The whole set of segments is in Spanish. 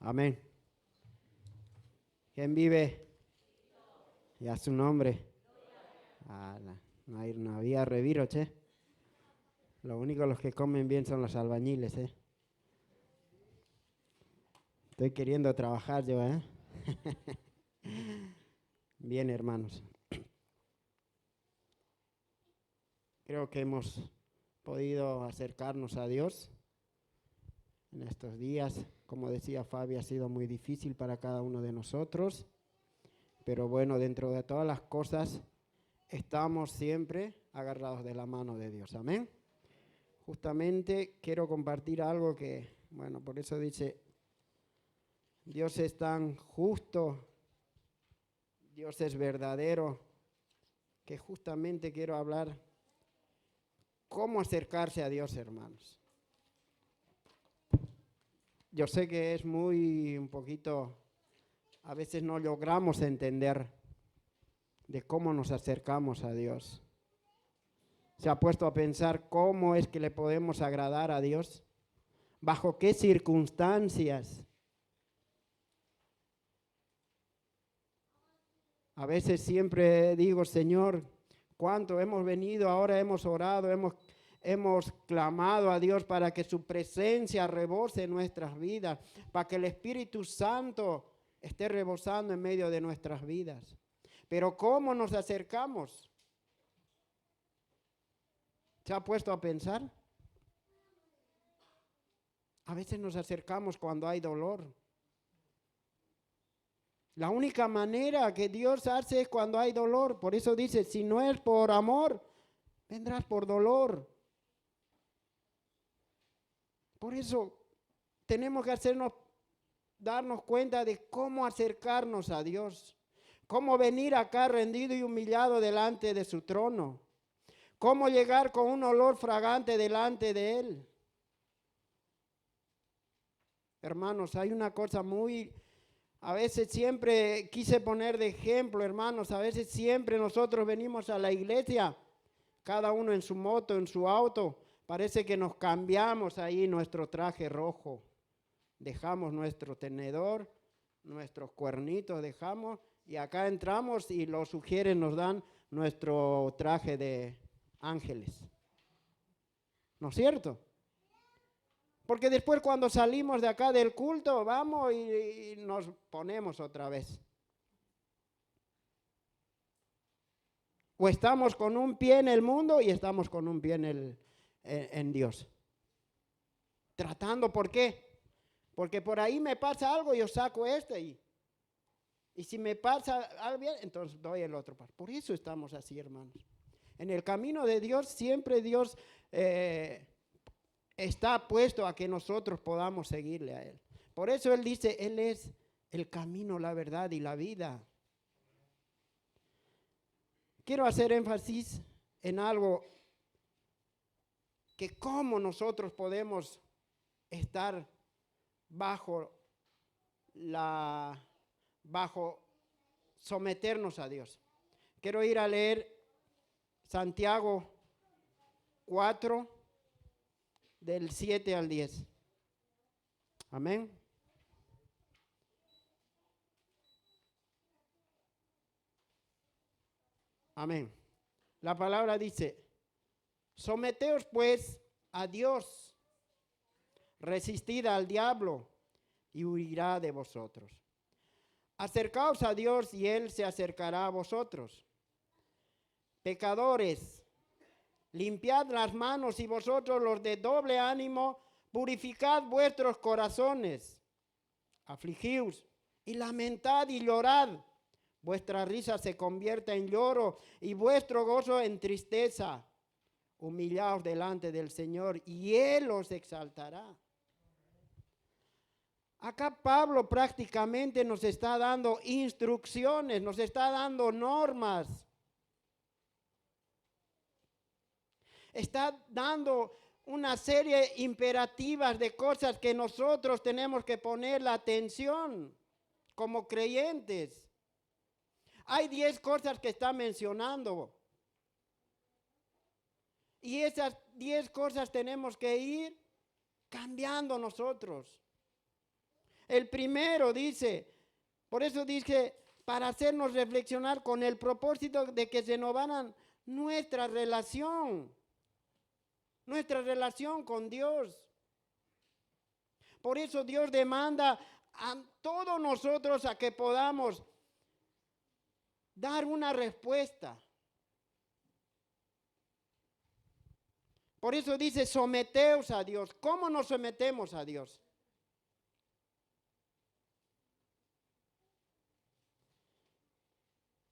Amén. ¿Quién vive? Y a su nombre. No había reviro, che. Lo único los que comen bien son los albañiles, Estoy queriendo trabajar yo, Bien, hermanos. Creo que hemos podido acercarnos a Dios en estos días. Como decía Fabi, ha sido muy difícil para cada uno de nosotros. Pero bueno, dentro de todas las cosas, estamos siempre agarrados de la mano de Dios. Amén. Justamente quiero compartir algo que, bueno, por eso dice, Dios es tan justo, Dios es verdadero, que justamente quiero hablar cómo acercarse a Dios, hermanos. Yo sé que es un poquito, a veces no logramos entender de cómo nos acercamos a Dios. ¿Se ha puesto a pensar cómo es que le podemos agradar a Dios? ¿Bajo qué circunstancias? A veces siempre digo, Señor, cuánto hemos venido, ahora hemos orado, hemos clamado a Dios para que su presencia rebose en nuestras vidas, para que el Espíritu Santo esté rebosando en medio de nuestras vidas. Pero ¿cómo nos acercamos? ¿Se ha puesto a pensar? A veces nos acercamos cuando hay dolor. La única manera que Dios hace es cuando hay dolor. Por eso dice, si no es por amor, vendrás por dolor. Por eso tenemos que darnos cuenta de cómo acercarnos a Dios. Cómo venir acá rendido y humillado delante de su trono. Cómo llegar con un olor fragante delante de Él. Hermanos, hay una cosa a veces siempre quise poner de ejemplo, hermanos, a veces siempre nosotros venimos a la iglesia, cada uno en su moto, en su auto, parece que nos cambiamos ahí nuestro traje rojo, dejamos nuestro tenedor, nuestros cuernitos dejamos y acá entramos y los sugieres nos dan nuestro traje de ángeles. ¿No es cierto? Porque después cuando salimos de acá del culto, vamos y nos ponemos otra vez. O estamos con un pie en el mundo y estamos con un pie en Dios. Tratando, ¿por qué? Porque por ahí me pasa algo, yo saco y si me pasa algo bien, entonces doy el otro par. Por eso estamos así, hermanos. En el camino de Dios, siempre Dios está puesto a que nosotros podamos seguirle a Él. Por eso Él dice, Él es el camino, la verdad y la vida. Quiero hacer énfasis en algo que cómo nosotros podemos estar bajo someternos a Dios. Quiero ir a leer Santiago 4, del 7 al 10. Amén. Amén. La palabra dice, someteos pues a Dios, resistid al diablo y huirá de vosotros. Acercaos a Dios y Él se acercará a vosotros. Pecadores, limpiad las manos y vosotros los de doble ánimo, purificad vuestros corazones. Afligíos y lamentad y llorad. Vuestra risa se convierta en lloro y vuestro gozo en tristeza. Humillaos delante del Señor y Él os exaltará. Acá Pablo prácticamente nos está dando instrucciones, nos está dando normas. Está dando una serie imperativas de cosas que nosotros tenemos que poner la atención como creyentes. Hay 10 cosas que está mencionando. Y esas 10 cosas tenemos que ir cambiando nosotros. El primero dice, por eso dice, para hacernos reflexionar con el propósito de que se renovaran nuestra relación con Dios. Por eso Dios demanda a todos nosotros a que podamos dar una respuesta. Por eso dice, someteos a Dios. ¿Cómo nos sometemos a Dios?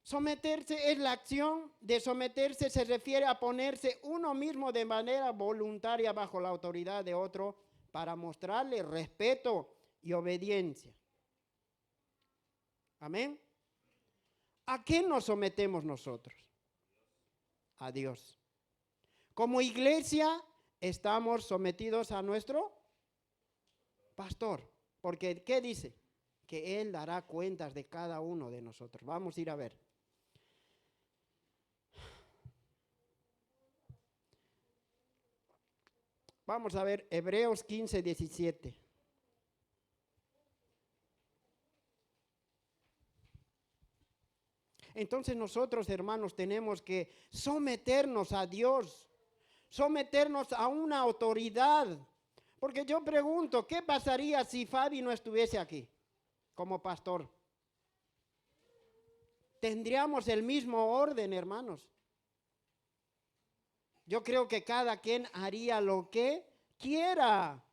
Someterse es la acción de someterse, se refiere a ponerse uno mismo de manera voluntaria bajo la autoridad de otro para mostrarle respeto y obediencia. Amén. ¿A qué nos sometemos nosotros? A Dios. Como iglesia estamos sometidos a nuestro pastor, porque ¿qué dice? Que Él dará cuentas de cada uno de nosotros. Vamos a ir a ver. Vamos a ver Hebreos 15, 17. Entonces nosotros, hermanos, tenemos que someternos a Dios, someternos a una autoridad. Porque yo pregunto, ¿qué pasaría si Fabi no estuviese aquí como pastor? Tendríamos el mismo orden, hermanos. Yo creo que cada quien haría lo que quiera.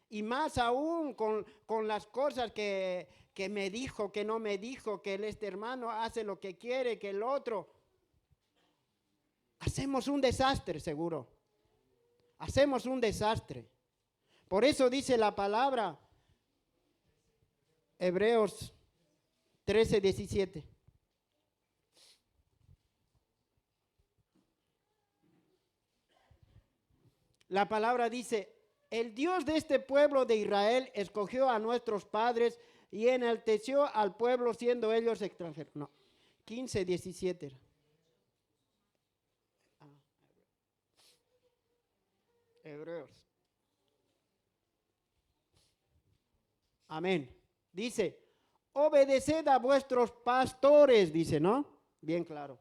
Y más aún con las cosas que me dijo, que no me dijo, que este hermano hace lo que quiere, que el otro. Hacemos un desastre, seguro. Hacemos un desastre. Por eso dice la palabra, Hebreos 13, 17. La palabra dice, el Dios de este pueblo de Israel escogió a nuestros padres y enalteció al pueblo siendo ellos extranjeros. No, 15, 17. Hebreos. Amén. Dice, obedeced a vuestros pastores, dice, ¿no? Bien claro.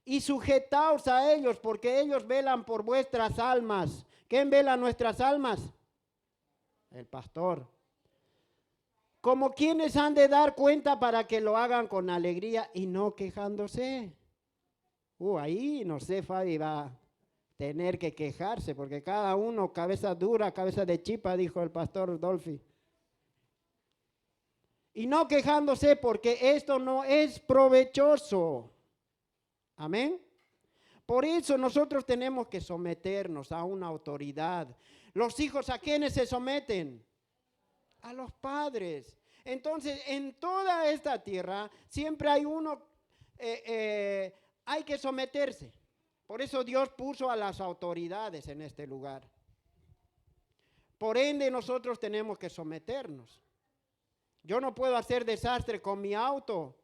Y sujetaos a ellos, porque ellos velan por vuestras almas. ¿Quién vela nuestras almas? El pastor. Como quienes han de dar cuenta para que lo hagan con alegría y no quejándose. Ahí no sé, Fabi va a tener que quejarse, porque cada uno cabeza dura, cabeza de chipa, dijo el pastor Dolphy. Y no quejándose porque esto no es provechoso. Amén. Por eso nosotros tenemos que someternos a una autoridad. Los hijos, ¿a quiénes se someten? A los padres. Entonces, en toda esta tierra siempre hay uno, hay que someterse. Por eso Dios puso a las autoridades en este lugar. Por ende, nosotros tenemos que someternos. Yo no puedo hacer desastre con mi auto,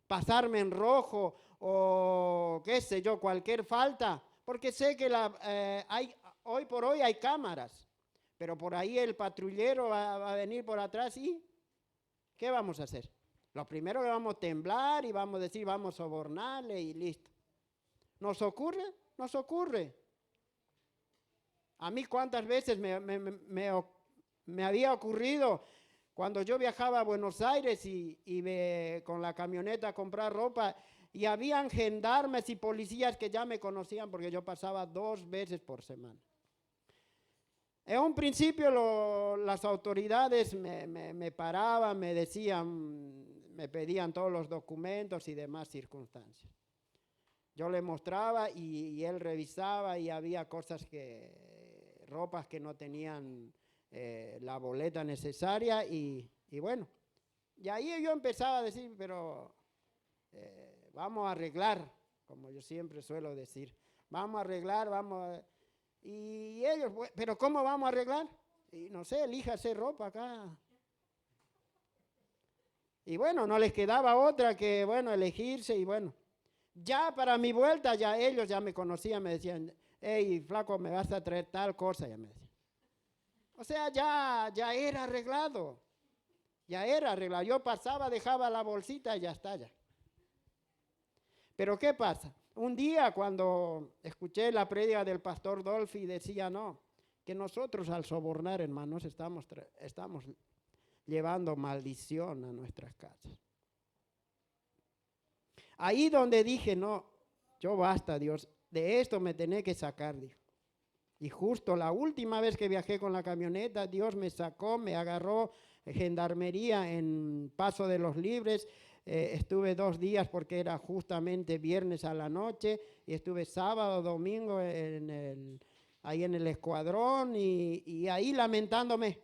pasarme en rojo o qué sé yo, cualquier falta, porque sé que hoy por hoy hay cámaras, pero por ahí el patrullero va a venir por atrás y ¿qué vamos a hacer? Lo primero que vamos a temblar y vamos a decir, vamos a sobornarle y listo. ¿Nos ocurre? Nos ocurre. A mí cuántas veces me había ocurrido cuando yo viajaba a Buenos Aires y con la camioneta a comprar ropa, y habían gendarmes y policías que ya me conocían porque yo pasaba 2 veces por semana. En un principio las autoridades me paraban, me decían, me pedían todos los documentos y demás circunstancias. Yo le mostraba y él revisaba y había ropas que no tenían la boleta necesaria y bueno, y ahí yo empezaba a decir, pero vamos a arreglar, como yo siempre suelo decir, vamos a arreglar, y ellos, pero ¿cómo vamos a arreglar? Y no sé, elíjase ropa acá. Y bueno, no les quedaba otra que, bueno, elegirse y bueno, ya para mi vuelta, ya ellos ya me conocían, me decían, hey, flaco, me vas a traer tal cosa, ya me decían. O sea, ya era arreglado. Ya era arreglado. Yo pasaba, dejaba la bolsita y ya está ya. Pero ¿qué pasa? Un día cuando escuché la prédica del pastor Dolphy decía, no, que nosotros al sobornar, hermanos, estamos llevando maldición a nuestras casas. Ahí donde dije, no, yo basta, Dios, de esto me tenés que sacar, dijo. Y justo la última vez que viajé con la camioneta, Dios me sacó, me agarró gendarmería en Paso de los Libres. Estuve 2 días porque era justamente viernes a la noche y estuve sábado, domingo ahí en el escuadrón y ahí lamentándome.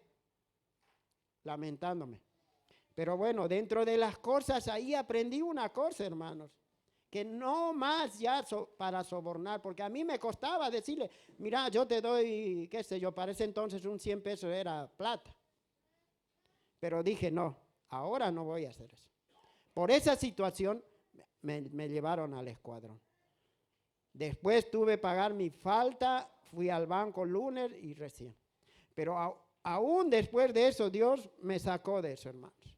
Pero bueno, dentro de las cosas, ahí aprendí una cosa, hermanos, que no más ya para sobornar, porque a mí me costaba decirle, mira, yo te doy, qué sé yo, para ese entonces un 100 pesos era plata. Pero dije, no, ahora no voy a hacer eso. Por esa situación me llevaron al escuadrón. Después tuve que pagar mi falta, fui al banco lunes y recién. Pero aún después de eso, Dios me sacó de eso, hermanos.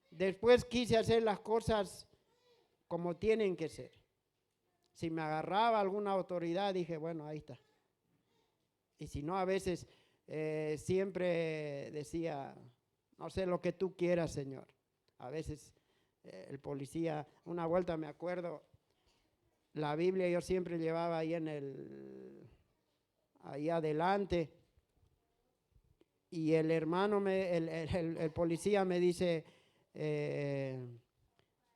Después quise hacer las cosas como tienen que ser. Si me agarraba alguna autoridad, dije, bueno, ahí está. Y si no, a veces siempre decía, no sé lo que tú quieras, Señor. A veces el policía, una vuelta me acuerdo, la Biblia yo siempre llevaba ahí ahí adelante. Y el hermano, el policía me dice,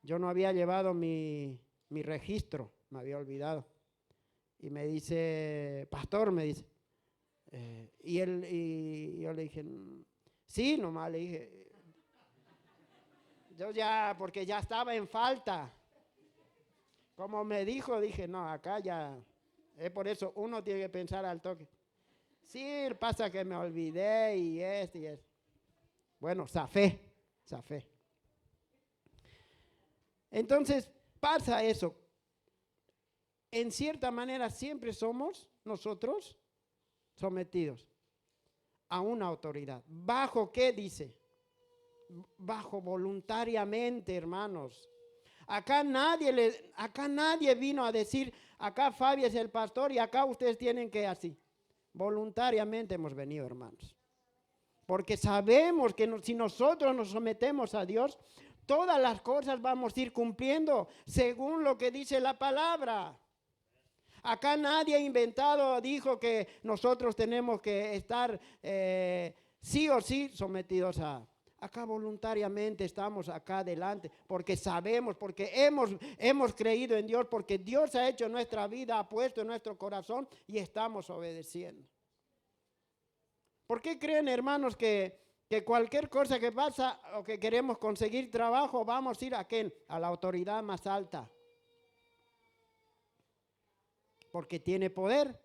yo no había llevado mi registro, me había olvidado. Y me dice, pastor, me dice. Y yo le dije, sí, nomás le dije. Yo ya, porque ya estaba en falta. Como me dijo, dije, no, acá ya. Es por eso uno tiene que pensar al toque. Sí, pasa que me olvidé y esto. Bueno, zafé. Entonces pasa eso. En cierta manera siempre somos nosotros sometidos a una autoridad. ¿Bajo qué dice? Bajo voluntariamente, hermanos. Acá nadie vino a decir, acá Fabi es el pastor y acá ustedes tienen que así. Voluntariamente hemos venido, hermanos. Porque sabemos que si nosotros nos sometemos a Dios, todas las cosas vamos a ir cumpliendo según lo que dice la palabra. Acá nadie ha inventado, dijo que nosotros tenemos que estar sí o sí sometidos a. Acá voluntariamente estamos acá adelante, porque sabemos, porque hemos creído en Dios, porque Dios ha hecho nuestra vida, ha puesto en nuestro corazón y estamos obedeciendo. ¿Por qué creen, hermanos, que cualquier cosa que pasa o que queremos conseguir trabajo, vamos a ir a quién? A la autoridad más alta? Porque tiene poder.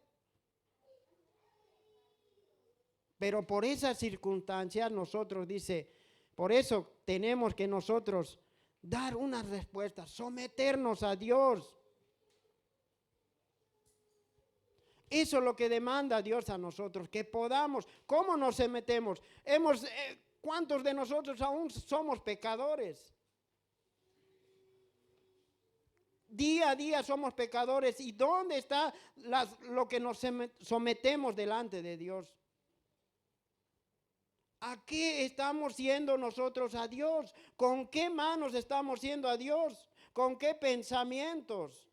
Pero por esas circunstancias nosotros, dice, por eso tenemos que nosotros dar una respuesta, someternos a Dios. Eso es lo que demanda Dios a nosotros, que podamos. ¿Cómo nos sometemos? ¿Cuántos de nosotros aún somos pecadores? Día a día somos pecadores. ¿Y dónde está lo que nos sometemos delante de Dios? ¿A qué estamos siendo nosotros a Dios? ¿Con qué manos estamos siendo a Dios? ¿Con qué pensamientos?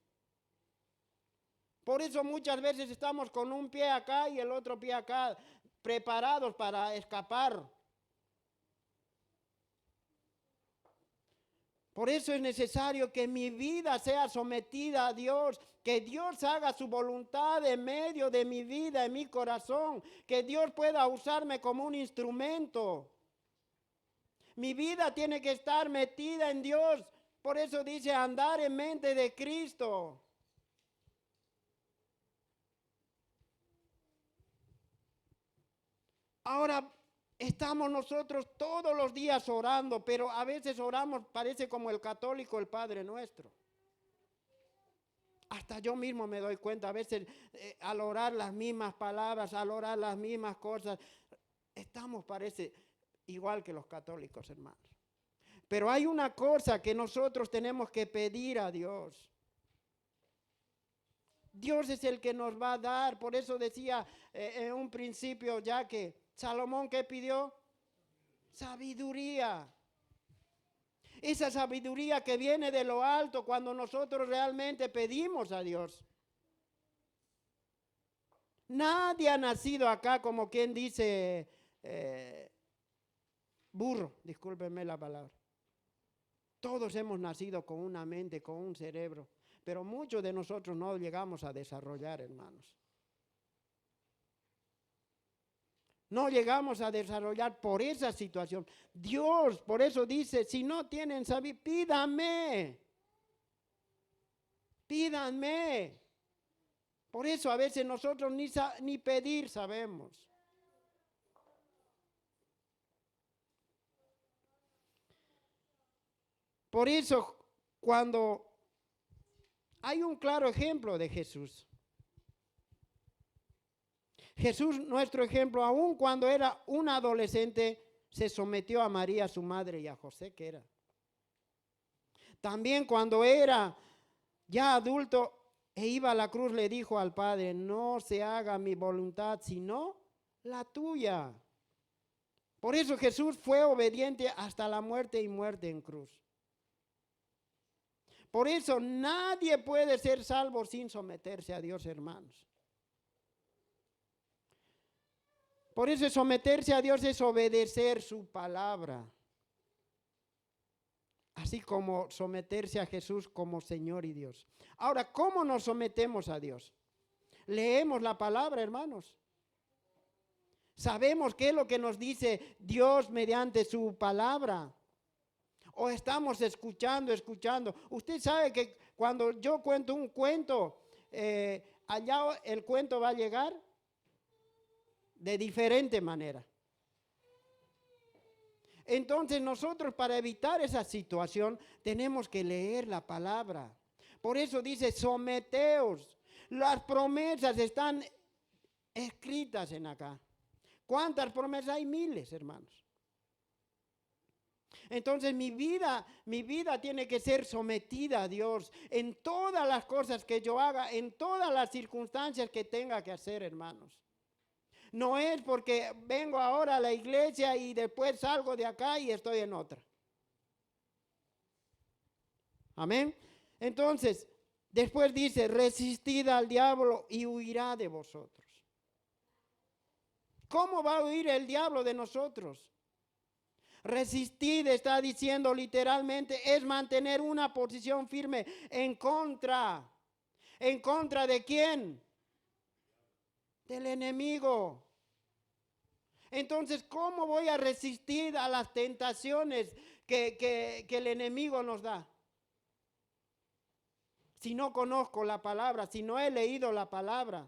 Por eso muchas veces estamos con un pie acá y el otro pie acá, preparados para escapar. Por eso es necesario que mi vida sea sometida a Dios, que Dios haga su voluntad en medio de mi vida, en mi corazón, que Dios pueda usarme como un instrumento. Mi vida tiene que estar metida en Dios. Por eso dice andar en mente de Cristo. Ahora estamos nosotros todos los días orando, pero a veces oramos, parece como el católico, el Padre Nuestro. Hasta yo mismo me doy cuenta, a veces al orar las mismas palabras, al orar las mismas cosas, estamos, parece, igual que los católicos, hermanos. Pero hay una cosa que nosotros tenemos que pedir a Dios. Dios es el que nos va a dar. Por eso decía en un principio ya que Salomón, ¿qué pidió? Sabiduría. Esa sabiduría que viene de lo alto cuando nosotros realmente pedimos a Dios. Nadie ha nacido acá como quien dice burro, discúlpenme la palabra. Todos hemos nacido con una mente, con un cerebro, pero muchos de nosotros no llegamos a desarrollar, hermanos. No llegamos a desarrollar por esa situación. Dios, por eso dice, si no tienen sabiduría, pídanme. Pídanme. Por eso a veces nosotros ni pedir sabemos. Por eso cuando hay un claro ejemplo de Jesús. Jesús, nuestro ejemplo, aún cuando era un adolescente, se sometió a María, su madre, y a José, que era. También cuando era ya adulto e iba a la cruz, le dijo al Padre, no se haga mi voluntad, sino la tuya. Por eso Jesús fue obediente hasta la muerte y muerte en cruz. Por eso nadie puede ser salvo sin someterse a Dios, hermanos. Por eso someterse a Dios es obedecer su palabra. Así como someterse a Jesús como Señor y Dios. Ahora, ¿cómo nos sometemos a Dios? Leemos la palabra, hermanos. Sabemos qué es lo que nos dice Dios mediante su palabra. O estamos escuchando. Usted sabe que cuando yo cuento un cuento, allá el cuento va a llegar de diferente manera. Entonces nosotros para evitar esa situación tenemos que leer la palabra. Por eso dice, someteos. Las promesas están escritas en acá. ¿Cuántas promesas hay? Miles, hermanos. Entonces mi vida tiene que ser sometida a Dios en todas las cosas que yo haga, en todas las circunstancias que tenga que hacer, hermanos. No es porque vengo ahora a la iglesia y después salgo de acá y estoy en otra. Amén. Entonces, después dice, resistid al diablo y huirá de vosotros. ¿Cómo va a huir el diablo de nosotros? Resistir, está diciendo literalmente, es mantener una posición firme en contra. ¿En contra de quién? Del enemigo. Entonces, ¿cómo voy a resistir a las tentaciones que el enemigo nos da? Si no conozco la palabra, si no he leído la palabra,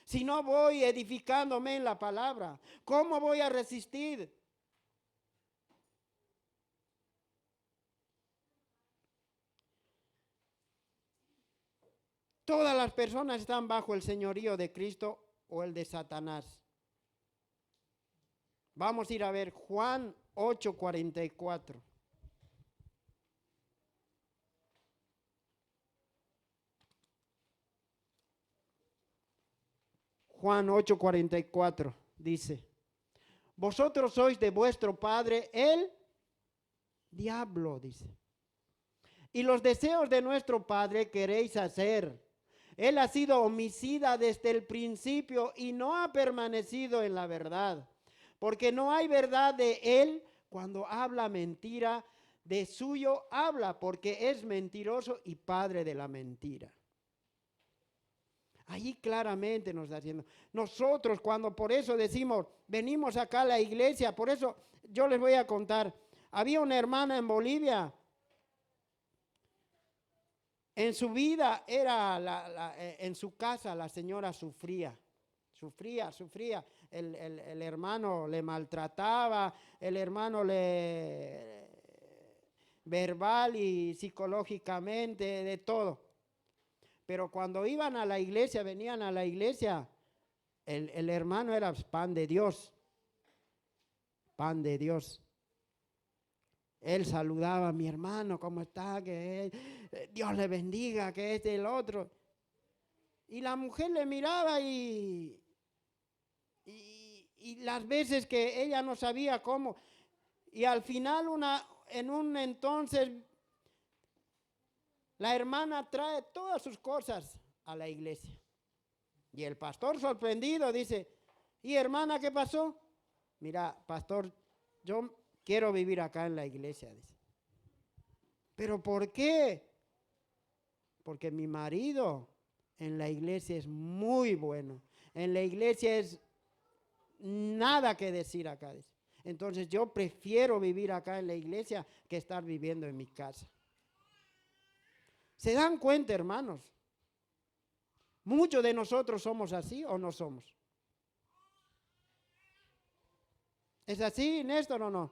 si no voy edificándome en la palabra, ¿cómo voy a resistir? Todas las personas están bajo el señorío de Cristo o el de Satanás. Vamos a ir a ver Juan 8:44. Juan 8:44 dice, vosotros sois de vuestro padre el diablo, dice. Y los deseos de nuestro padre queréis hacer. Él ha sido homicida desde el principio y no ha permanecido en la verdad. Porque no hay verdad de él cuando habla mentira, de suyo habla porque es mentiroso y padre de la mentira. Ahí claramente nos está diciendo, nosotros cuando por eso decimos, venimos acá a la iglesia, por eso yo les voy a contar, había una hermana en Bolivia, en su vida en su casa la señora sufría. El hermano le maltrataba, el hermano verbal y psicológicamente, de todo. Pero cuando iban a la iglesia, venían a la iglesia, el hermano era pan de Dios. pan de Dios. Él saludaba a mi hermano, ¿cómo está? Que Dios le bendiga, que este y el otro. Y la mujer le miraba y las veces que ella no sabía cómo. Y al final en un entonces la hermana trae todas sus cosas a la iglesia. Y el pastor sorprendido dice, ¿y hermana qué pasó? Mira, pastor, yo quiero vivir acá en la iglesia, dice. ¿Pero por qué? Porque mi marido en la iglesia es muy bueno. En la iglesia es nada que decir acá, dice. Entonces yo prefiero vivir acá en la iglesia que estar viviendo en mi casa. ¿Se dan cuenta, hermanos? ¿Muchos de nosotros somos así o no somos? ¿Es así, Néstor, o no?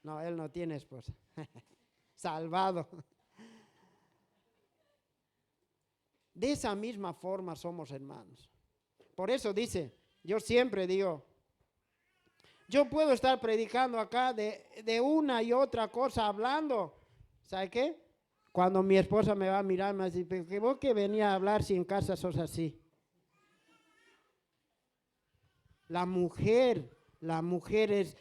No, él no tiene esposa. Salvado. De esa misma forma somos hermanos. Por eso dice, yo siempre digo, yo puedo estar predicando acá de una y otra cosa, hablando. ¿Sabe qué? Cuando mi esposa me va a mirar, me va a decir, ¿pero vos que venía a hablar si en casa sos así? La mujer es,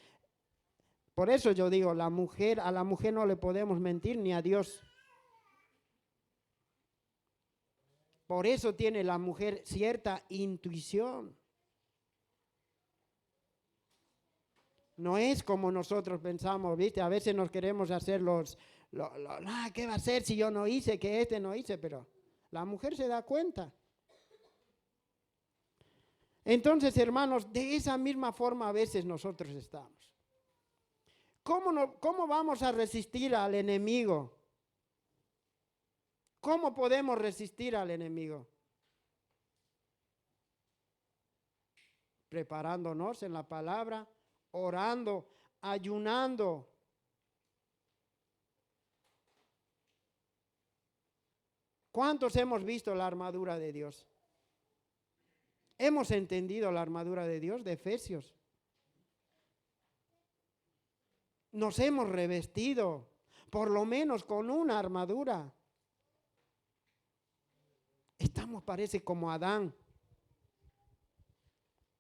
por eso yo digo, a la mujer no le podemos mentir ni a Dios. Por eso tiene la mujer cierta intuición. No es como nosotros pensamos, ¿viste? A veces nos queremos hacer ¿qué va a hacer si yo no hice, que este no hice? Pero la mujer se da cuenta. Entonces, hermanos, de esa misma forma a veces nosotros estamos. ¿Cómo vamos a resistir al enemigo? ¿Cómo podemos resistir al enemigo? Preparándonos en la palabra, orando, ayunando. ¿Cuántos hemos visto la armadura de Dios? ¿Hemos entendido la armadura de Dios de Efesios? Nos hemos revestido, por lo menos con una armadura. Estamos, parece, como Adán.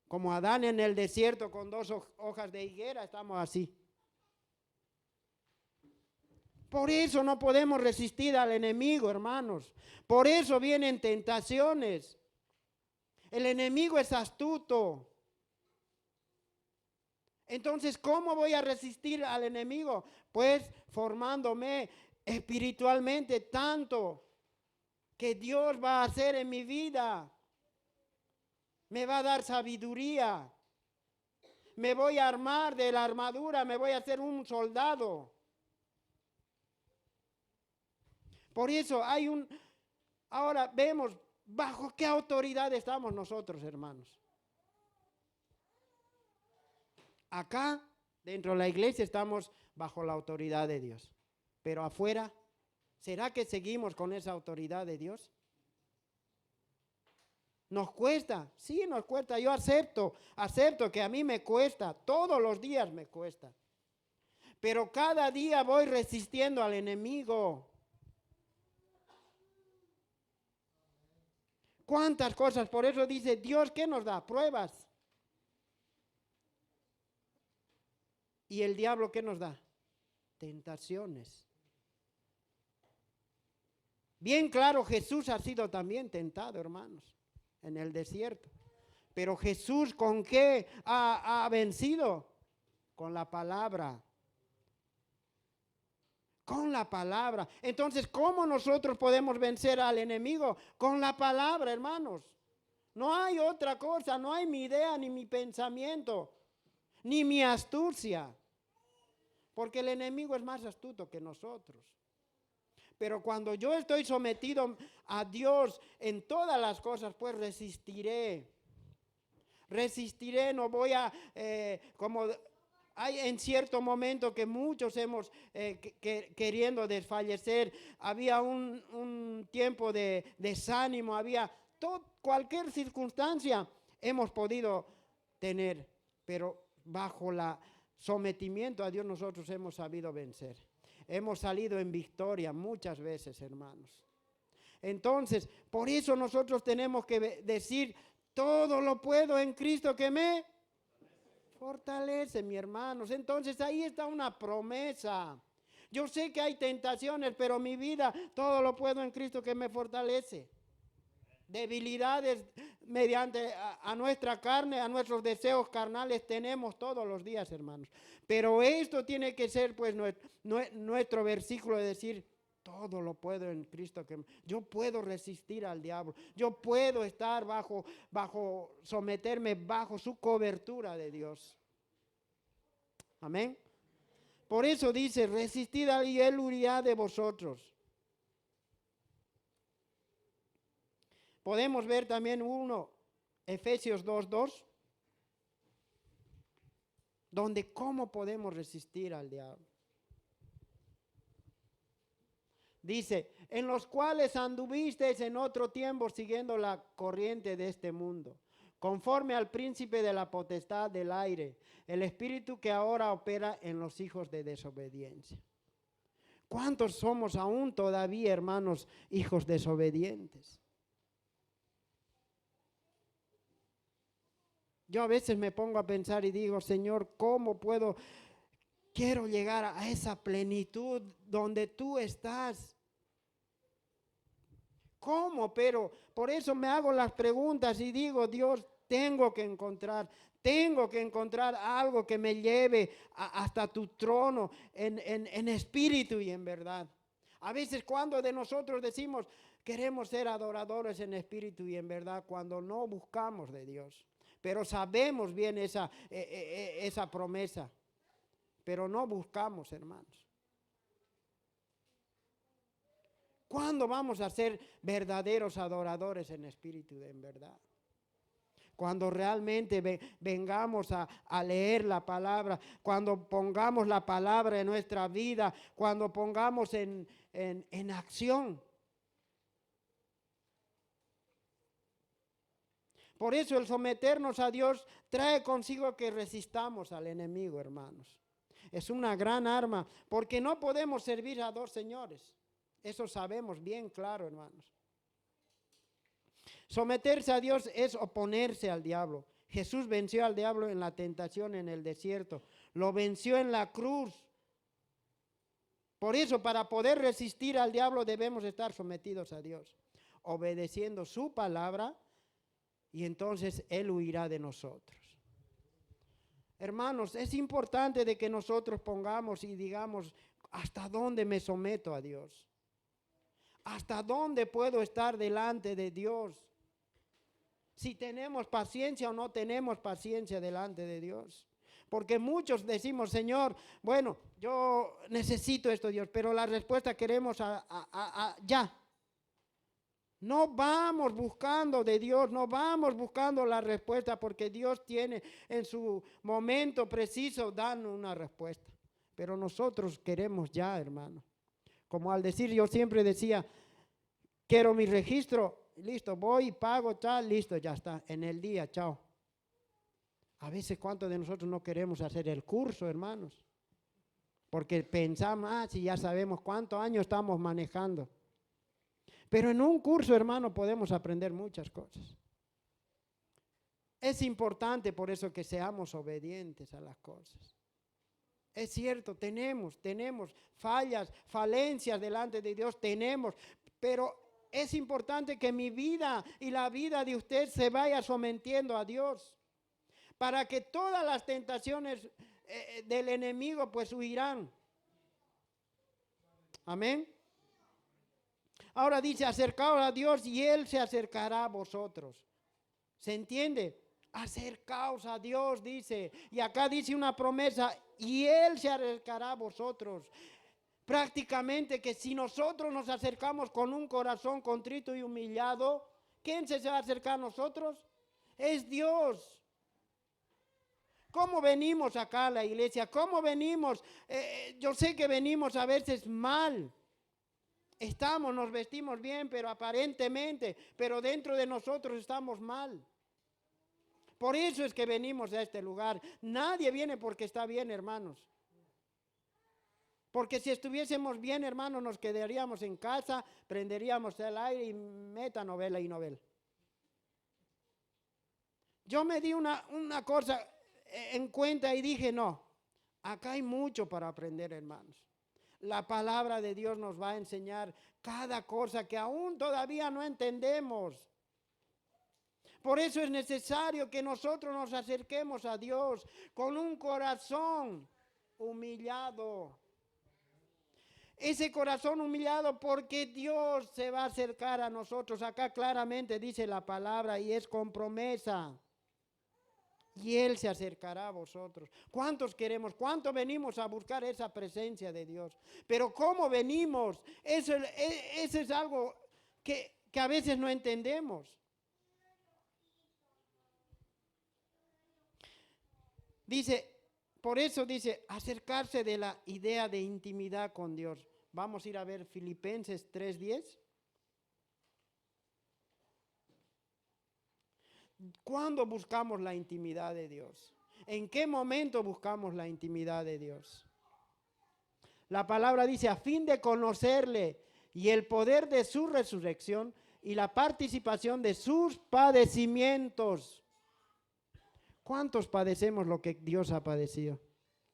Como Adán en el desierto con 2 hojas de higuera, estamos así. Por eso no podemos resistir al enemigo, hermanos. Por eso vienen tentaciones. El enemigo es astuto. Entonces, ¿cómo voy a resistir al enemigo? Pues formándome espiritualmente tanto que Dios va a hacer en mi vida. Me va a dar sabiduría. Me voy a armar de la armadura, me voy a hacer un soldado. Por eso ahora vemos bajo qué autoridad estamos nosotros, hermanos. Acá, dentro de la iglesia, estamos bajo la autoridad de Dios. Pero afuera, ¿será que seguimos con esa autoridad de Dios? ¿Nos cuesta? Sí, nos cuesta. Yo acepto que a mí me cuesta, todos los días me cuesta. Pero cada día voy resistiendo al enemigo. ¿Cuántas cosas? Por eso dice Dios, ¿qué nos da? Pruebas. ¿Y el diablo qué nos da? Tentaciones. Bien claro, Jesús ha sido también tentado, hermanos, en el desierto. Pero Jesús, ¿con qué ha vencido? Con la palabra. Con la palabra. Entonces, ¿cómo nosotros podemos vencer al enemigo? Con la palabra, hermanos. No hay otra cosa, no hay mi idea, ni mi pensamiento, ni mi astucia. Porque el enemigo es más astuto que nosotros. Pero cuando yo estoy sometido a Dios en todas las cosas, pues resistiré. Resistiré, no voy a, como hay en cierto momento que muchos hemos queriendo desfallecer, había un tiempo de desánimo, había cualquier circunstancia hemos podido tener, pero bajo la sometimiento a Dios nosotros hemos sabido vencer. Hemos salido en victoria muchas veces, hermanos. Entonces, por eso nosotros tenemos que decir, todo lo puedo en Cristo que me fortalece, mi hermanos. Entonces ahí está una promesa. Yo sé que hay tentaciones, pero mi vida, todo lo puedo en Cristo que me fortalece. Debilidades mediante a nuestra carne, a nuestros deseos carnales tenemos todos los días, hermanos. Pero esto tiene que ser pues nuestro versículo de decir, todo lo puedo en Cristo que yo puedo resistir al diablo. Yo puedo estar someterme bajo su cobertura de Dios. Amén. Por eso dice, resistid y él huirá de vosotros. Podemos ver también Efesios 2:2, donde cómo podemos resistir al diablo. Dice, en los cuales anduvisteis en otro tiempo siguiendo la corriente de este mundo, conforme al príncipe de la potestad del aire, el espíritu que ahora opera en los hijos de desobediencia. ¿Cuántos somos aún todavía, hermanos, hijos desobedientes? Yo a veces me pongo a pensar y digo, Señor, ¿cómo quiero llegar a esa plenitud donde tú estás? ¿Cómo? Pero por eso me hago las preguntas y digo, Dios, tengo que encontrar algo que me lleve hasta tu trono en espíritu y en verdad. A veces cuando de nosotros decimos, queremos ser adoradores en espíritu y en verdad, cuando no buscamos de Dios. Pero sabemos bien esa promesa, pero no buscamos, hermanos. ¿Cuándo vamos a ser verdaderos adoradores en espíritu y en verdad? Cuando realmente vengamos a leer la palabra, cuando pongamos la palabra en nuestra vida, cuando pongamos en acción. Por eso el someternos a Dios trae consigo que resistamos al enemigo, hermanos. Es una gran arma, porque no podemos servir a dos señores. Eso sabemos bien claro, hermanos. Someterse a Dios es oponerse al diablo. Jesús venció al diablo en la tentación en el desierto. Lo venció en la cruz. Por eso, para poder resistir al diablo debemos estar sometidos a Dios, obedeciendo su palabra, y entonces Él huirá de nosotros. Hermanos, es importante de que nosotros pongamos y digamos, ¿hasta dónde me someto a Dios? ¿Hasta dónde puedo estar delante de Dios? Si tenemos paciencia o no tenemos paciencia delante de Dios. Porque muchos decimos, Señor, bueno, yo necesito esto, Dios, pero la respuesta queremos ya. No vamos buscando de Dios, no vamos buscando la respuesta, porque Dios tiene en su momento preciso darnos una respuesta. Pero nosotros queremos ya, hermano. Como al decir, yo siempre decía, quiero mi registro, listo, voy, pago, tal, listo, ya está, en el día, chao. A veces, ¿cuántos de nosotros no queremos hacer el curso, hermanos? Porque pensamos, si ya sabemos cuántos años estamos manejando. Pero en un curso, hermano, podemos aprender muchas cosas. Es importante por eso que seamos obedientes a las cosas. Es cierto, tenemos fallas, falencias delante de Dios, pero es importante que mi vida y la vida de usted se vaya sometiendo a Dios, para que todas las tentaciones del enemigo pues huirán. Amén. Ahora dice, acercaos a Dios y Él se acercará a vosotros. ¿Se entiende? Acercaos a Dios, dice. Y acá dice una promesa, y Él se acercará a vosotros. Prácticamente que si nosotros nos acercamos con un corazón contrito y humillado, ¿quién se va a acercar a nosotros? Es Dios. ¿Cómo venimos acá a la iglesia? ¿Cómo venimos? Yo sé que venimos a veces mal. Nos vestimos bien, pero aparentemente, pero dentro de nosotros estamos mal. Por eso es que venimos a este lugar. Nadie viene porque está bien, hermanos. Porque si estuviésemos bien, hermanos, nos quedaríamos en casa, prenderíamos el aire y meta novela y novela. Yo me di una cosa en cuenta y dije, no, acá hay mucho para aprender, hermanos. La palabra de Dios nos va a enseñar cada cosa que aún todavía no entendemos. Por eso es necesario que nosotros nos acerquemos a Dios con un corazón humillado. Ese corazón humillado porque Dios se va a acercar a nosotros. Acá claramente dice la palabra y es con promesa. Y Él se acercará a vosotros. ¿Cuántos queremos? ¿Cuánto venimos a buscar esa presencia de Dios? Pero ¿cómo venimos? Eso es algo que a veces no entendemos. Dice, por eso dice, acercarse de la idea de intimidad con Dios. Vamos a ir a ver Filipenses 3:10. ¿Cuándo buscamos la intimidad de Dios? ¿En qué momento buscamos la intimidad de Dios? La palabra dice, a fin de conocerle y el poder de su resurrección y la participación de sus padecimientos. ¿Cuántos padecemos lo que Dios ha padecido?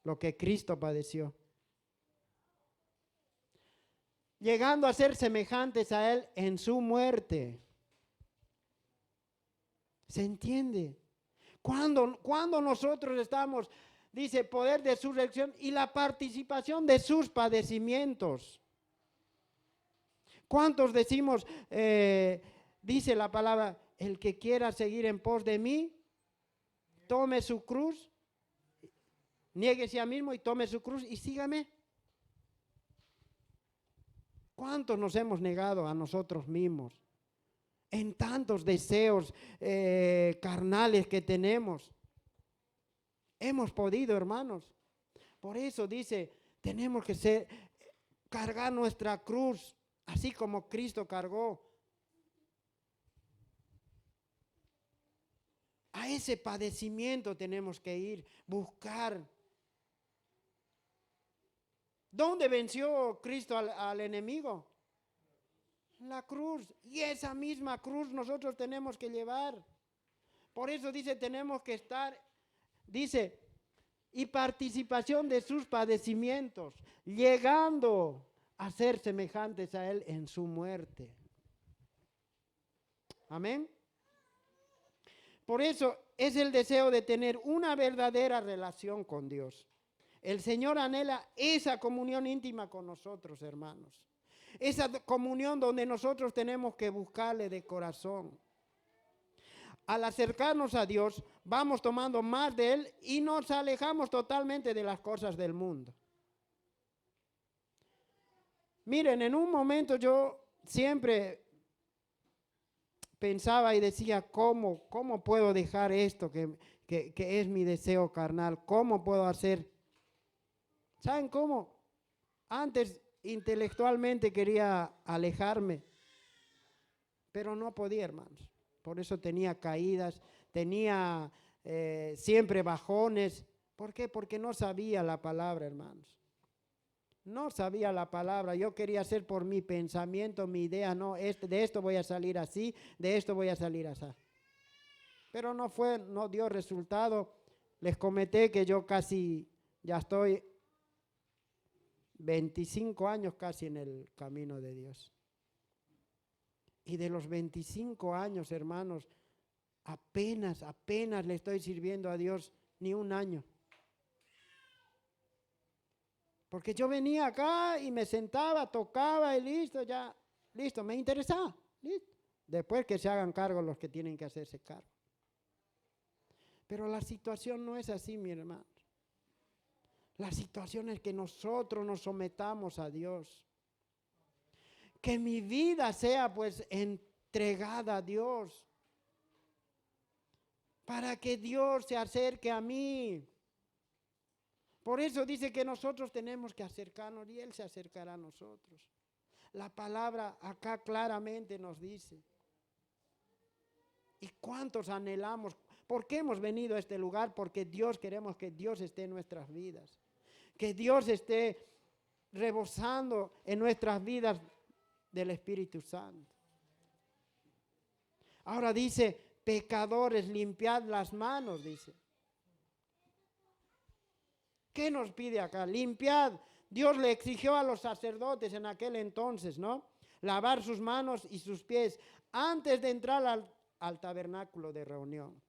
Lo que Cristo padeció. Llegando a ser semejantes a Él en su muerte. ¿Se entiende? Cuando nosotros estamos, dice, poder de su resurrección y la participación de sus padecimientos. ¿Cuántos decimos, dice la palabra, el que quiera seguir en pos de mí, tome su cruz, niéguese a mismo y tome su cruz y sígame? ¿Cuántos nos hemos negado a nosotros mismos? En tantos deseos carnales que tenemos. Hemos podido, hermanos. Por eso dice, tenemos que cargar nuestra cruz, así como Cristo cargó. A ese padecimiento tenemos que ir, buscar. ¿Dónde venció Cristo al enemigo? La cruz. Y esa misma cruz nosotros tenemos que llevar. Por eso dice, tenemos que estar, dice, y participación de sus padecimientos, llegando a ser semejantes a Él en su muerte. Amén. Por eso es el deseo de tener una verdadera relación con Dios. El Señor anhela esa comunión íntima con nosotros, hermanos. Esa comunión donde nosotros tenemos que buscarle de corazón. Al acercarnos a Dios, vamos tomando más de Él y nos alejamos totalmente de las cosas del mundo. Miren, en un momento yo siempre pensaba y decía, ¿cómo puedo dejar esto que es mi deseo carnal? ¿Cómo puedo hacer? ¿Saben cómo? Antes intelectualmente quería alejarme, pero no podía, hermanos. Por eso tenía caídas, tenía siempre bajones. ¿Por qué? Porque no sabía la palabra, hermanos. No sabía la palabra. Yo quería hacer por mi pensamiento, mi idea. No, de esto voy a salir así, de esto voy a salir así. Pero no dio resultado. Les comenté que yo casi, ya estoy 25 años casi en el camino de Dios. Y de los 25 años, hermanos, apenas le estoy sirviendo a Dios ni un año. Porque yo venía acá y me sentaba, tocaba y listo, ya, listo, me interesaba. Listo. Después que se hagan cargo los que tienen que hacerse cargo. Pero la situación no es así, mi hermano. La situación es que nosotros nos sometamos a Dios. Que mi vida sea pues entregada a Dios. Para que Dios se acerque a mí. Por eso dice que nosotros tenemos que acercarnos y Él se acercará a nosotros. La palabra acá claramente nos dice. ¿Y cuántos anhelamos? ¿Por qué hemos venido a este lugar? Porque queremos que Dios esté en nuestras vidas. Que Dios esté rebosando en nuestras vidas del Espíritu Santo. Ahora dice, pecadores, limpiad las manos, dice. ¿Qué nos pide acá? Limpiad. Dios le exigió a los sacerdotes en aquel entonces, ¿no? Lavar sus manos y sus pies antes de entrar al tabernáculo de reunión.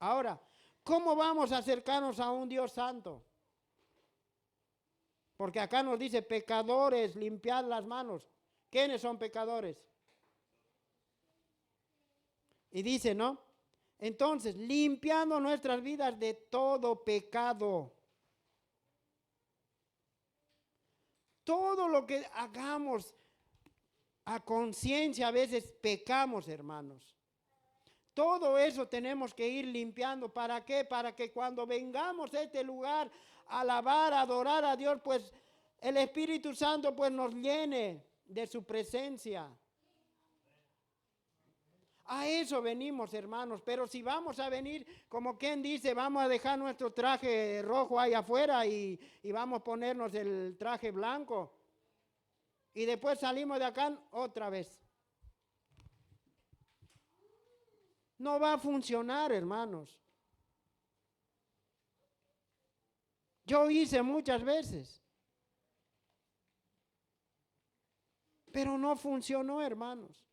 Ahora, ¿cómo vamos a acercarnos a un Dios santo? Porque acá nos dice, pecadores, limpiad las manos. ¿Quiénes son pecadores? Y dice, ¿no? Entonces, limpiando nuestras vidas de todo pecado. Todo lo que hagamos a conciencia, a veces pecamos, hermanos. Todo eso tenemos que ir limpiando. ¿Para qué? Para que cuando vengamos a este lugar a alabar, a adorar a Dios, pues el Espíritu Santo pues nos llene de su presencia. A eso venimos, hermanos. Pero si vamos a venir, como quien dice, vamos a dejar nuestro traje rojo ahí afuera y vamos a ponernos el traje blanco. Y después salimos de acá otra vez. No va a funcionar, hermanos. Yo hice muchas veces. Pero no funcionó, hermanos.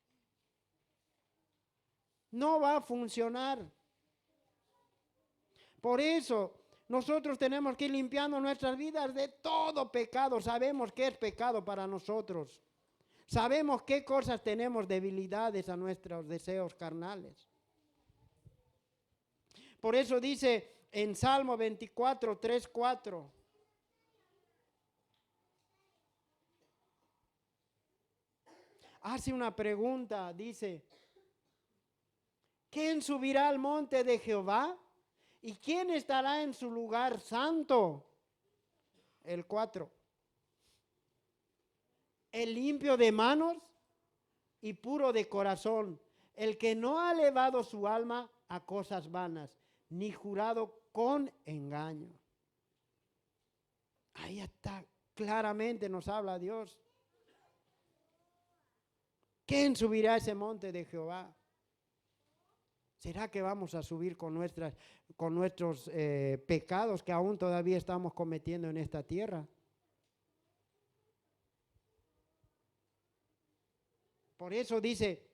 No va a funcionar. Por eso nosotros tenemos que ir limpiando nuestras vidas de todo pecado. Sabemos qué es pecado para nosotros. Sabemos qué cosas tenemos debilidades a nuestros deseos carnales. Por eso dice en Salmo 24, 3, 4. Hace una pregunta, dice, ¿quién subirá al monte de Jehová? ¿Y quién estará en su lugar santo? El 4. El limpio de manos y puro de corazón, el que no ha elevado su alma a cosas vanas, ni jurado con engaño. Ahí está, claramente nos habla Dios. ¿Quién subirá a ese monte de Jehová? ¿Será que vamos a subir con nuestros pecados que aún todavía estamos cometiendo en esta tierra? Por eso dice,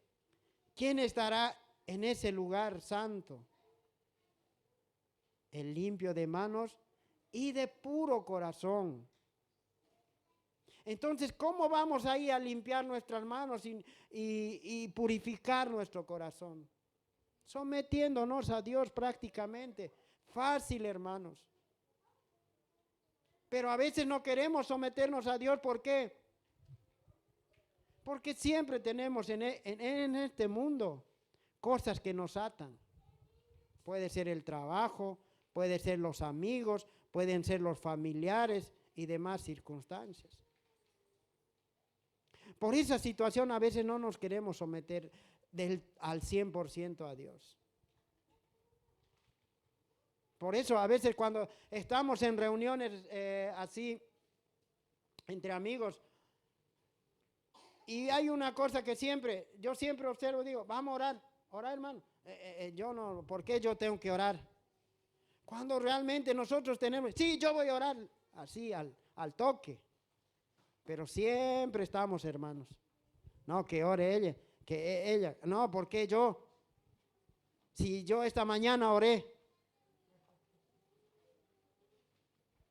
¿quién estará en ese lugar santo? El limpio de manos y de puro corazón. Entonces, ¿cómo vamos ahí a limpiar nuestras manos y purificar nuestro corazón? Sometiéndonos a Dios prácticamente. Fácil, hermanos. Pero a veces no queremos someternos a Dios. ¿Por qué? Porque siempre tenemos en este mundo cosas que nos atan. Puede ser el trabajo, puede ser los amigos, pueden ser los familiares y demás circunstancias. Por esa situación a veces no nos queremos someter al 100% a Dios. Por eso a veces cuando estamos en reuniones así, entre amigos, y hay una cosa que yo siempre observo, digo, vamos a orar hermano. Yo no, ¿por qué yo tengo que orar? Cuando realmente nosotros tenemos, sí, yo voy a orar así al toque. Pero siempre estamos, hermanos. No, que ore ella. No, ¿por qué yo? Si yo esta mañana oré.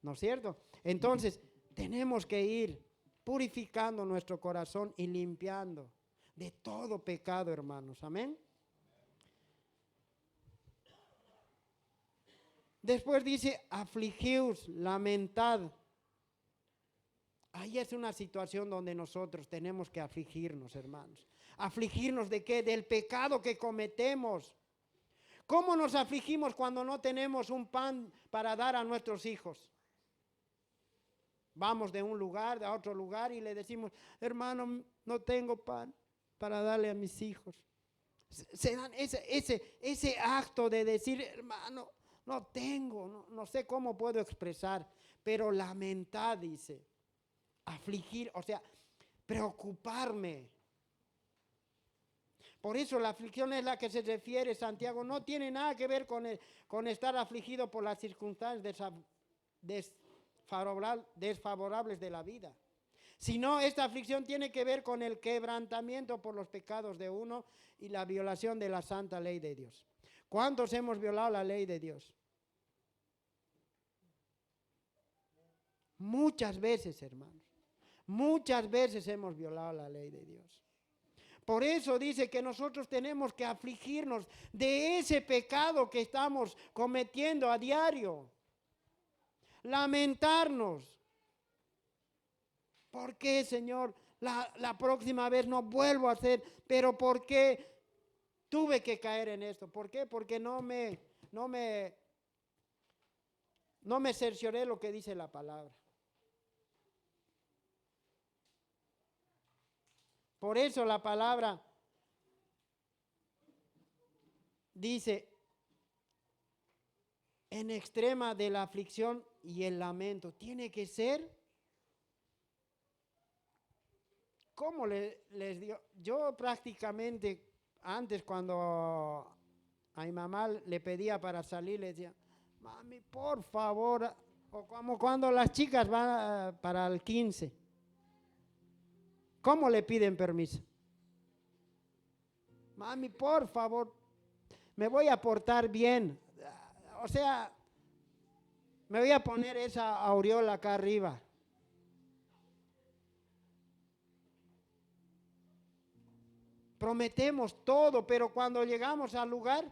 ¿No es cierto? Entonces, tenemos que ir purificando nuestro corazón y limpiando de todo pecado, hermanos. Amén. Después dice, afligíos, lamentad. Ahí es una situación donde nosotros tenemos que afligirnos, hermanos. ¿Afligirnos de qué? Del pecado que cometemos. ¿Cómo nos afligimos cuando no tenemos un pan para dar a nuestros hijos? Vamos de un lugar a otro lugar y le decimos, hermano, no tengo pan para darle a mis hijos. Se dan ese acto de decir, hermano, no tengo, no sé cómo puedo expresar, pero lamentar, dice, afligir, o sea, preocuparme. Por eso la aflicción es la que se refiere Santiago, no tiene nada que ver con estar afligido por las circunstancias desfavorables de la vida, sino esta aflicción tiene que ver con el quebrantamiento por los pecados de uno y la violación de la santa ley de Dios. ¿Cuántos hemos violado la ley de Dios? Muchas veces, hermanos, muchas veces hemos violado la ley de Dios. Por eso dice que nosotros tenemos que afligirnos de ese pecado que estamos cometiendo a diario. Lamentarnos. ¿Por qué, Señor? La próxima vez no vuelvo a hacer, pero ¿por qué tuve que caer en esto? ¿Por qué? Porque no me cercioré lo que dice la palabra. Por eso la palabra dice, en extrema de la aflicción y el lamento. Tiene que ser, ¿cómo les digo? Yo prácticamente antes cuando a mi mamá le pedía para salir, le decía, mami, por favor, o como cuando las chicas van para el 15. ¿Cómo le piden permiso? Mami, por favor, me voy a portar bien. O sea, me voy a poner esa aureola acá arriba. Prometemos todo, pero cuando llegamos al lugar,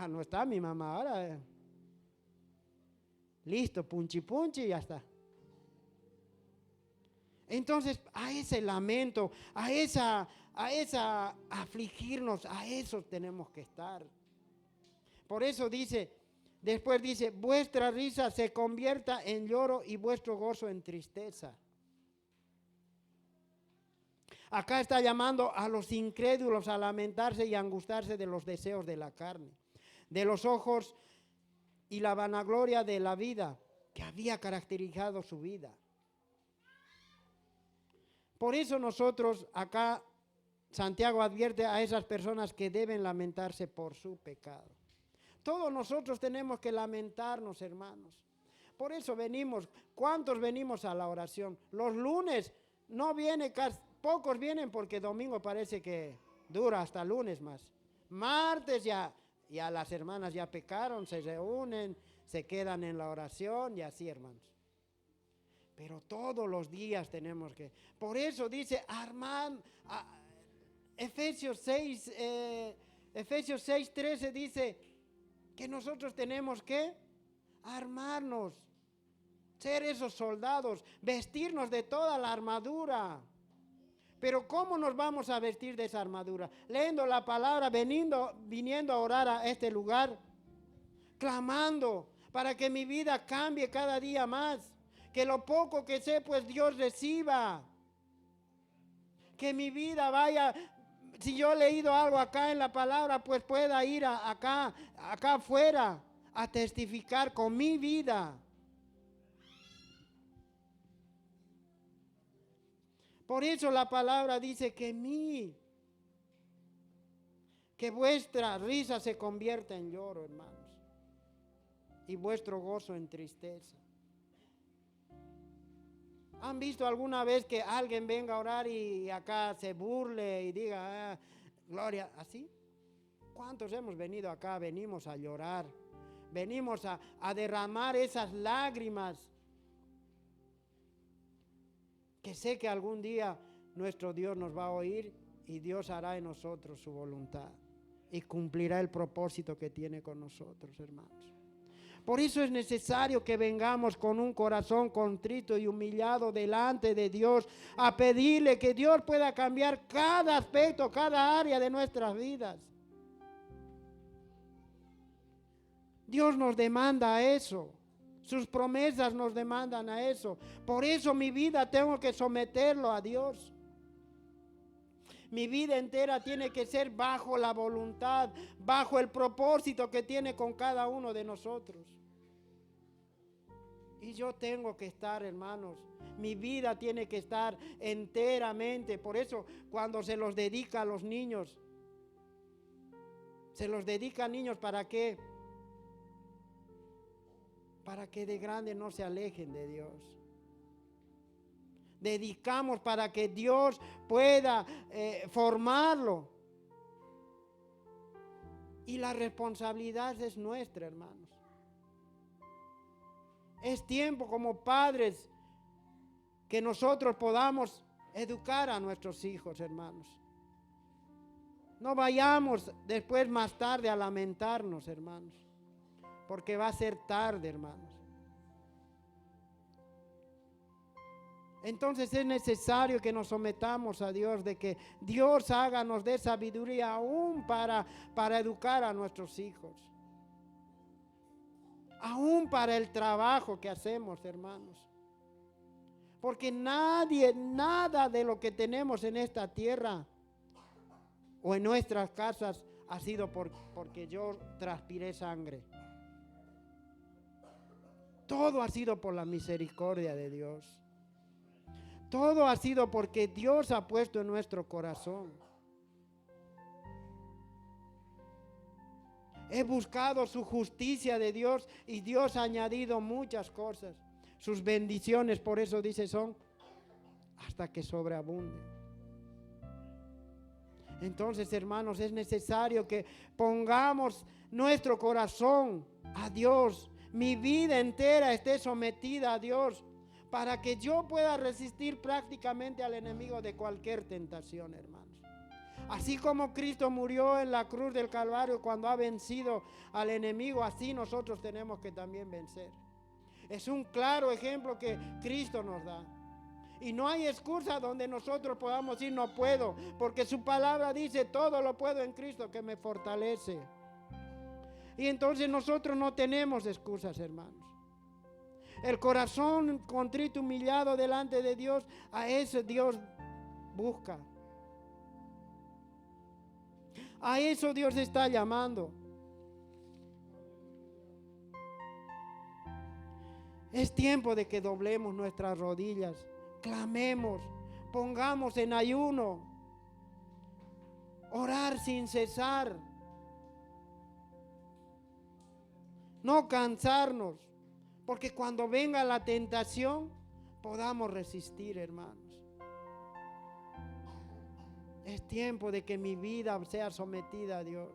no está mi mamá ahora. Listo, punchi punchi y ya está. Entonces, a ese lamento, a esa afligirnos, a eso tenemos que estar. Por eso dice, después dice, vuestra risa se convierta en lloro y vuestro gozo en tristeza. Acá está llamando a los incrédulos a lamentarse y angustiarse de los deseos de la carne, de los ojos y la vanagloria de la vida que había caracterizado su vida. Por eso nosotros acá, Santiago advierte a esas personas que deben lamentarse por su pecado. Todos nosotros tenemos que lamentarnos, hermanos. Por eso venimos, ¿cuántos venimos a la oración? Los lunes no viene, pocos vienen porque domingo parece que dura hasta lunes más. Martes ya las hermanas ya pecaron, se reúnen, se quedan en la oración y así, hermanos. Pero todos los días tenemos que, por eso dice Efesios 6:13 dice que nosotros tenemos que armarnos, ser esos soldados, vestirnos de toda la armadura. Pero ¿cómo nos vamos a vestir de esa armadura? Leyendo la palabra, viniendo a orar a este lugar, clamando para que mi vida cambie cada día más. Que lo poco que sé, pues Dios reciba. Que mi vida vaya, si yo he leído algo acá en la palabra, pues pueda ir acá afuera a testificar con mi vida. Por eso la palabra dice que vuestra risa se convierta en lloro, hermanos, y vuestro gozo en tristeza. ¿Han visto alguna vez que alguien venga a orar y acá se burle y diga, gloria, así? ¿Cuántos hemos venido acá? Venimos a llorar, venimos a derramar esas lágrimas que sé que algún día nuestro Dios nos va a oír y Dios hará en nosotros su voluntad y cumplirá el propósito que tiene con nosotros, hermanos. Por eso es necesario que vengamos con un corazón contrito y humillado delante de Dios a pedirle que Dios pueda cambiar cada aspecto, cada área de nuestras vidas. Dios nos demanda a eso. Sus promesas nos demandan a eso. Por eso mi vida tengo que someterlo a Dios. Mi vida entera tiene que ser bajo la voluntad, bajo el propósito que tiene con cada uno de nosotros. Y yo tengo que estar, hermanos, mi vida tiene que estar enteramente. Por eso, cuando se los dedica a los niños, se los dedica a niños, ¿para qué? Para que de grande no se alejen de Dios. Dedicamos para que Dios pueda formarlo. Y la responsabilidad es nuestra, hermanos. Es tiempo como padres que nosotros podamos educar a nuestros hijos, hermanos. No vayamos después más tarde a lamentarnos, hermanos, porque va a ser tarde, hermanos. Entonces es necesario que nos sometamos a Dios, de que Dios nos dé sabiduría aún para educar a nuestros hijos. Aún para el trabajo que hacemos, hermanos. Porque nada de lo que tenemos en esta tierra o en nuestras casas ha sido porque yo transpiré sangre. Todo ha sido por la misericordia de Dios. Todo ha sido porque Dios ha puesto en nuestro corazón. He buscado su justicia de Dios y Dios ha añadido muchas cosas. Sus bendiciones, por eso dice, son hasta que sobreabunden. Entonces, hermanos, es necesario que pongamos nuestro corazón a Dios. Mi vida entera esté sometida a Dios para que yo pueda resistir prácticamente al enemigo de cualquier tentación, hermanos. Así como Cristo murió en la cruz del Calvario cuando ha vencido al enemigo, así nosotros tenemos que también vencer. Es un claro ejemplo que Cristo nos da. Y no hay excusa donde nosotros podamos decir no puedo, porque su palabra dice todo lo puedo en Cristo que me fortalece. Y entonces nosotros no tenemos excusas, hermanos. El corazón contrito, humillado delante de Dios, a ese Dios busca. A eso Dios está llamando. Es tiempo de que doblemos nuestras rodillas, clamemos, pongamos en ayuno, orar sin cesar, no cansarnos, porque cuando venga la tentación podamos resistir, hermanos. Es tiempo de que mi vida sea sometida a Dios.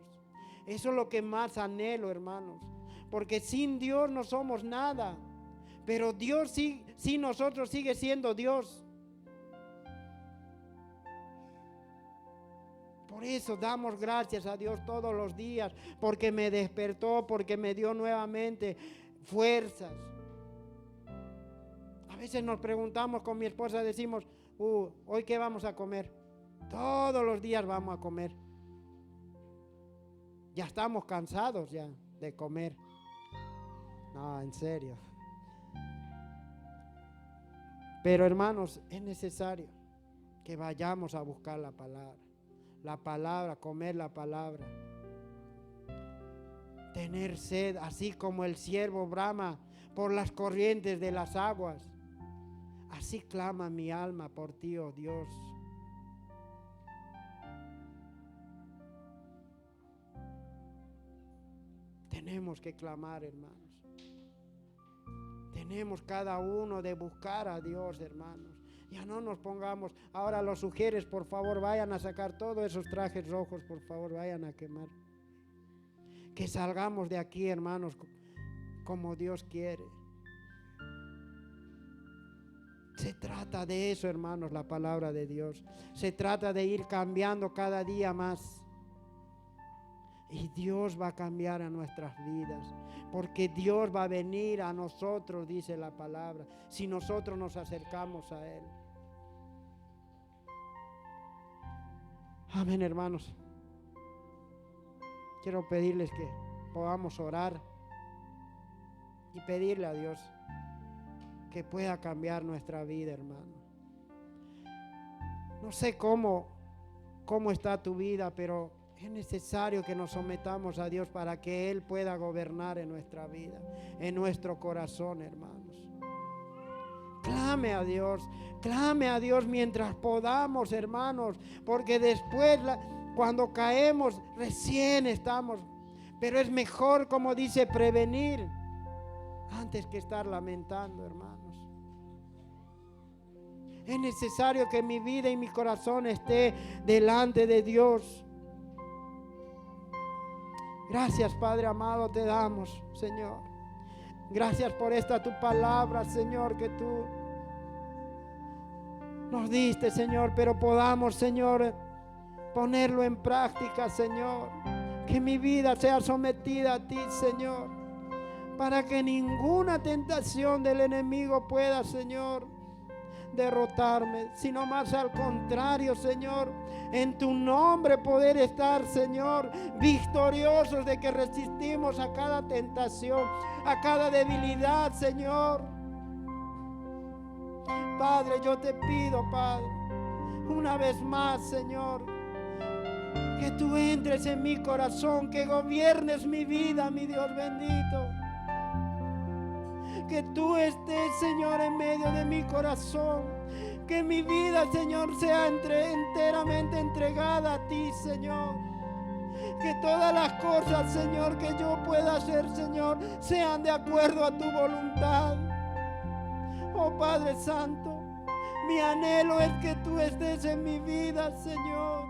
Eso es lo que más anhelo, hermanos, porque sin Dios no somos nada. Pero Dios sí, nosotros sigue siendo Dios. Por eso damos gracias a Dios todos los días, porque me despertó, porque me dio nuevamente fuerzas. A veces nos preguntamos con mi esposa, decimos, ¿hoy qué vamos a comer? Todos los días vamos a comer. Ya estamos cansados ya de comer. No, en serio. Pero hermanos, es necesario que vayamos a buscar la palabra, comer la palabra, tener sed, así como el siervo brama por las corrientes de las aguas, así clama mi alma por ti, oh Dios. Tenemos que clamar, hermanos. Tenemos cada uno de buscar a Dios, hermanos. Ya no nos pongamos, ahora los sugieres, por favor, vayan a sacar todos esos trajes rojos, por favor, vayan a quemar. Que salgamos de aquí, hermanos, como Dios quiere. Se trata de eso, hermanos, la palabra de Dios. Se trata de ir cambiando cada día más. Y Dios va a cambiar a nuestras vidas, porque Dios va a venir a nosotros, dice la palabra, si nosotros nos acercamos a Él. Amén, hermanos. Quiero pedirles que podamos orar y pedirle a Dios que pueda cambiar nuestra vida, hermano. No sé cómo cómo está tu vida, pero es necesario que nos sometamos a Dios para que Él pueda gobernar en nuestra vida, en nuestro corazón, hermanos. Clame a Dios mientras podamos, hermanos, porque después cuando caemos recién estamos, pero es mejor, como dice, prevenir antes que estar lamentando, hermanos. Es necesario que mi vida y mi corazón esté delante de Dios. Gracias, Padre amado, te damos, Señor. Gracias por esta tu palabra, Señor, que tú nos diste, Señor, pero podamos, Señor, ponerlo en práctica, Señor. Que mi vida sea sometida a ti, Señor, para que ninguna tentación del enemigo pueda, Señor, derrotarme, sino más al contrario, Señor, en tu nombre poder estar, Señor, victoriosos de que resistimos a cada tentación, a cada debilidad, Señor. Padre, yo te pido, Padre, una vez más, Señor, que tú entres en mi corazón, que gobiernes mi vida, mi Dios bendito. Que tú estés, Señor, en medio de mi corazón. Que mi vida, Señor, sea enteramente entregada a ti, Señor. Que todas las cosas, Señor, que yo pueda hacer, Señor, sean de acuerdo a tu voluntad. Oh Padre Santo, mi anhelo es que tú estés en mi vida, Señor.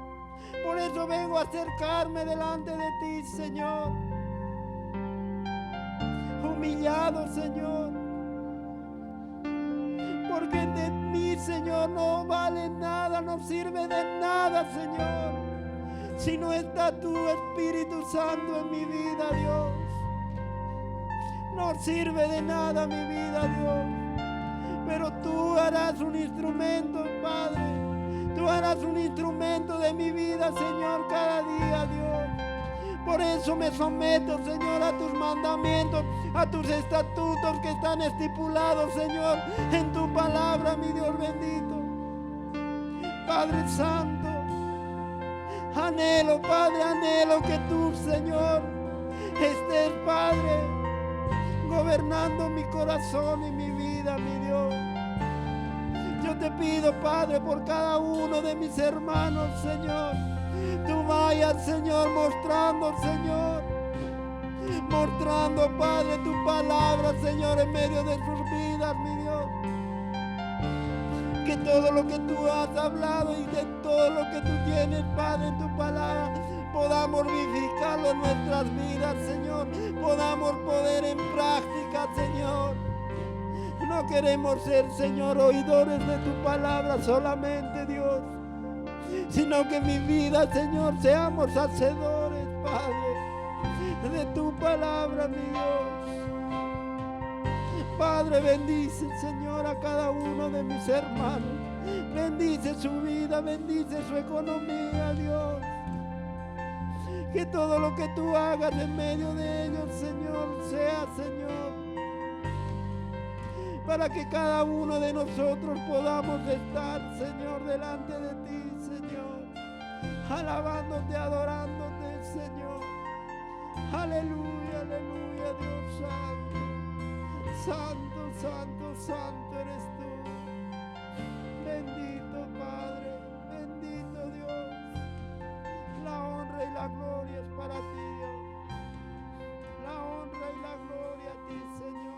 Por eso vengo a acercarme delante de ti, Señor. Humillado, Señor, porque de mí, Señor, no vale nada, no sirve de nada, Señor, si no está tu Espíritu Santo en mi vida, Dios. No sirve de nada mi vida, Dios, pero tú harás un instrumento, Padre. Tú harás un instrumento de mi vida, Señor, cada día, Dios. Por eso me someto, Señor, a tus mandamientos, a tus estatutos que están estipulados, Señor, en tu palabra, mi Dios bendito. Padre Santo, anhelo, Padre, anhelo que tú, Señor, estés, Padre, gobernando mi corazón y mi vida, mi Dios. Yo te pido, Padre, por cada uno de mis hermanos, Señor. Tú vayas, Señor, mostrando, Padre, tu palabra, Señor, en medio de sus vidas, mi Dios. Que todo lo que tú has hablado y de todo lo que tú tienes, Padre, en tu palabra, podamos vivificarlo en nuestras vidas, Señor. Podamos poner en práctica, Señor. No queremos ser, Señor, oidores de tu palabra solamente, Dios, sino que mi vida, Señor, seamos hacedores, Padre, de tu palabra, mi Dios. Padre, bendice, Señor, a cada uno de mis hermanos. Bendice su vida, bendice su economía, Dios. Que todo lo que tú hagas en medio de ellos, Señor, sea, Señor, para que cada uno de nosotros podamos estar, Señor, delante de ti, Señor, alabándote, adorándote, Señor. Aleluya, aleluya, Dios santo. Santo, santo, santo eres tú. Bendito Padre, bendito Dios. La honra y la gloria es para ti, Dios. La honra y la gloria a ti, Señor.